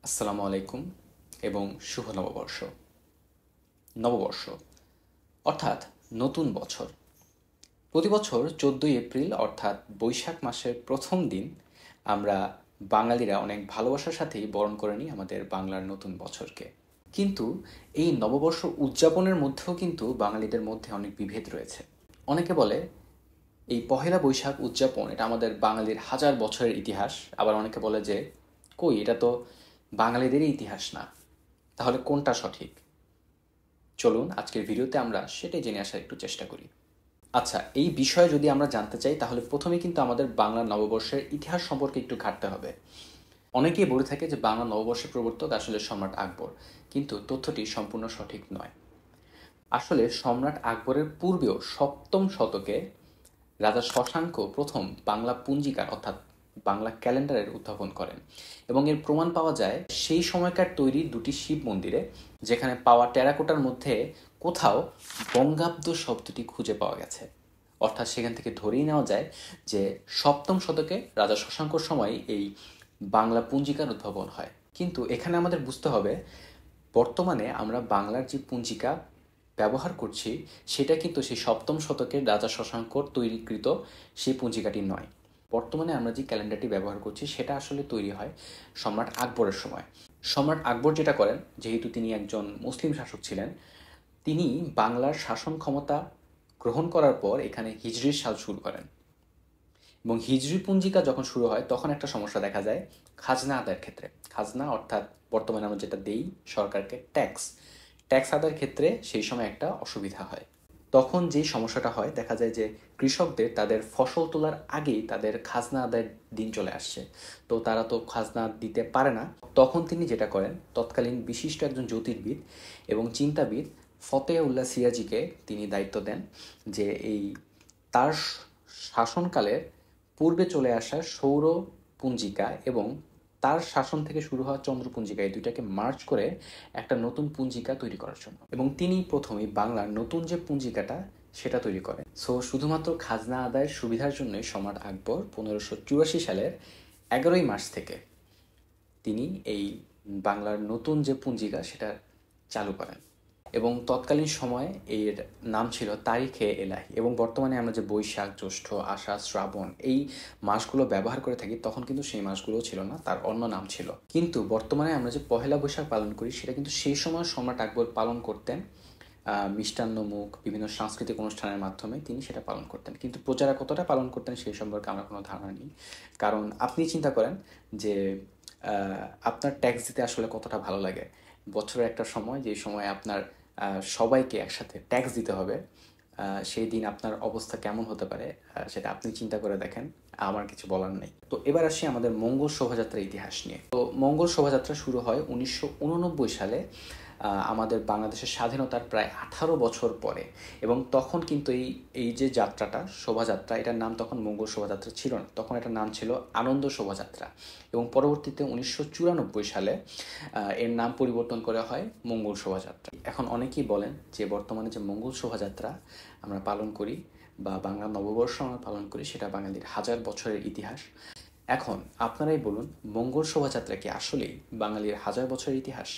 আসসালামু আলাইকুম এবং শুভ নববর্ষ। নববর্ষ অর্থাৎ নতুন বছর। প্রতি বছর 14ই এপ্রিল অর্থাৎ বৈশাখ মাসের প্রথম দিন আমরা বাঙালিরা অনেক ভালোবাসার সাথেই বরণ করে নিই আমাদের বাংলার নতুন বছরকে। কিন্তু এই নববর্ষ উদযাপনের মধ্যেও কিন্তু বাঙালিদের মধ্যে অনেক বিভেদ রয়েছে। অনেকে বলে এই পহেলা বৈশাখ উদযাপন এটা আমাদের বাঙালির হাজার বছরের ইতিহাস। আবার অনেকে বলে যে কই, এটা তো বাঙালিদেরই ইতিহাস না। তাহলে কোনটা সঠিক? চলুন আজকের ভিডিওতে আমরা সেটাই জেনে আসার একটু চেষ্টা করি। আচ্ছা, এই বিষয়ে যদি আমরা জানতে চাই তাহলে প্রথমে কিন্তু আমাদের বাংলা নববর্ষের ইতিহাস সম্পর্কে একটু ঘাঁটতে হবে। অনেকেই বলে থাকে যে বাংলা নববর্ষের প্রবর্তক আসলে সম্রাট আকবর, কিন্তু তথ্যটি সম্পূর্ণ সঠিক নয়। আসলে সম্রাট আকবরের পূর্বেও সপ্তম শতকে রাজা শশাঙ্ক প্রথম বাংলা পঞ্জিকার অর্থাৎ বাংলা ক্যালেন্ডারের উদ্ভাবন করেন এবং এর প্রমাণ পাওয়া যায় সেই সময়কার তৈরি দুটি শিব মন্দিরে, যেখানে পাওয়া টেরাকোটার মধ্যে কোথাও বঙ্গাব্দ শব্দটি খুঁজে পাওয়া গেছে। অর্থাৎ সেখান থেকে ধরেই নেওয়া যায় যে সপ্তম শতকে রাজা শশাঙ্কর সময় এই বাংলা পঞ্জিকার উদ্ভাবন হয়। কিন্তু এখানে আমাদের বুঝতে হবে বর্তমানে আমরা বাংলার যে পঞ্জিকা ব্যবহার করছি সেটা কিন্তু সেই সপ্তম শতকের রাজা শশাঙ্কর তৈরিকৃত সেই পঞ্জিকাটি নয়। বর্তমানে আমরা যে ক্যালেন্ডারটি ব্যবহার করছি সেটা আসলে তৈরি হয় সম্রাট আকবরের সময়। সম্রাট আকবর যেটা করেন, যেহেতু তিনি একজন মুসলিম শাসক ছিলেন, তিনি বাংলার শাসন ক্ষমতা গ্রহণ করার পর এখানে হিজরির সাল শুরু করেন এবং হিজরি পঞ্জিকা যখন শুরু হয় তখন একটা সমস্যা দেখা যায় খাজনা আদায়ের ক্ষেত্রে। খাজনা অর্থাৎ বর্তমানে আমরা যেটা দেই সরকারকে, ট্যাক্স ট্যাক্স আদায়ের ক্ষেত্রে সেই সময় একটা অসুবিধা হয়। তখন যে সমস্যাটা হয় দেখা যায় যে কৃষকদের তাদের ফসল তোলার আগেই তাদের খাজনা আদায়ের দিন চলে আসছে, তো তারা তো খাজনা দিতে পারে না। তখন তিনি যেটা করেন, তৎকালীন বিশিষ্ট একজন জ্যোতির্বিদ এবং চিন্তাবিদ ফতেউল্লাহ সিরাজিকে তিনি দায়িত্ব দেন যে এই তার শাসনকালের পূর্বে চলে আসা সৌর পঞ্জিকা এবং তার শাসন থেকে শুরু হওয়া চন্দ্র পঞ্জিকা, এই দুইটাকে মার্চ করে একটা নতুন পঞ্জিকা তৈরি করার জন্য। এবং তিনি প্রথমেই বাংলার নতুন যে পঞ্জিকাটা সেটা তৈরি করেন। সো শুধুমাত্র খাজনা আদায়ের সুবিধার জন্যই সম্রাট আকবর 1584 সালের 11ই মার্চ থেকে তিনি এই বাংলার নতুন যে পঞ্জিকা সেটা চালু করেন এবং তৎকালীন সময়ে এর নাম ছিল তারিখে এলাহি। এবং বর্তমানে আমরা যে বৈশাখ, জ্যৈষ্ঠ, আষাঢ়, শ্রাবণ এই মাসগুলো ব্যবহার করে থাকি তখন কিন্তু সেই মাসগুলো ছিল না, তার অন্য নাম ছিল। কিন্তু বর্তমানে আমরা যে পহেলা বৈশাখ পালন করি সেটা কিন্তু সেই সময় সম্রাট আকবর পালন করতেন মিষ্টান্নমুখ বিভিন্ন সাংস্কৃতিক অনুষ্ঠানের মাধ্যমে তিনি সেটা পালন করতেন। কিন্তু প্রজারা কতটা পালন করতেন সেই সম্পর্কে আমার কোনো ধারণা নেই। কারণ আপনি চিন্তা করেন যে আপনার ট্যাক্স দিতে আসলে কতটা ভালো লাগে। বছরের একটা সময় যে সময় আপনার সবাইকে একসাথে ট্যাক্স দিতে হবে, সেই দিন আপনার অবস্থা কেমন হতে পারে সেটা আপনি চিন্তা করে দেখেন। আমার কিছু বলার নেই। তো এবার আসি আমাদের মঙ্গল শোভাযাত্রার ইতিহাস নিয়ে। তো মঙ্গল শোভাযাত্রা শুরু হয় 1989 সালে আমাদের বাংলাদেশের স্বাধীনতার প্রায় 18 বছর পরে। এবং তখন কিন্তু এই এই যে যাত্রাটা শোভাযাত্রা, এটার নাম তখন মঙ্গল শোভাযাত্রা ছিল না, তখন এটার নাম ছিল আনন্দ শোভাযাত্রা। এবং পরবর্তীতে 1994 সালে এর নাম পরিবর্তন করা হয় মঙ্গল শোভাযাত্রা। এখন অনেকেই বলেন যে বর্তমানে যে মঙ্গল শোভাযাত্রা আমরা পালন করি বা বাংলা নববর্ষ আমরা পালন করি সেটা বাঙালির হাজার বছরের ইতিহাস। এখন আপনারাই বলুন, মঙ্গল শোভাযাত্রা কি আসলেই বাঙালির হাজার বছরের ইতিহাস?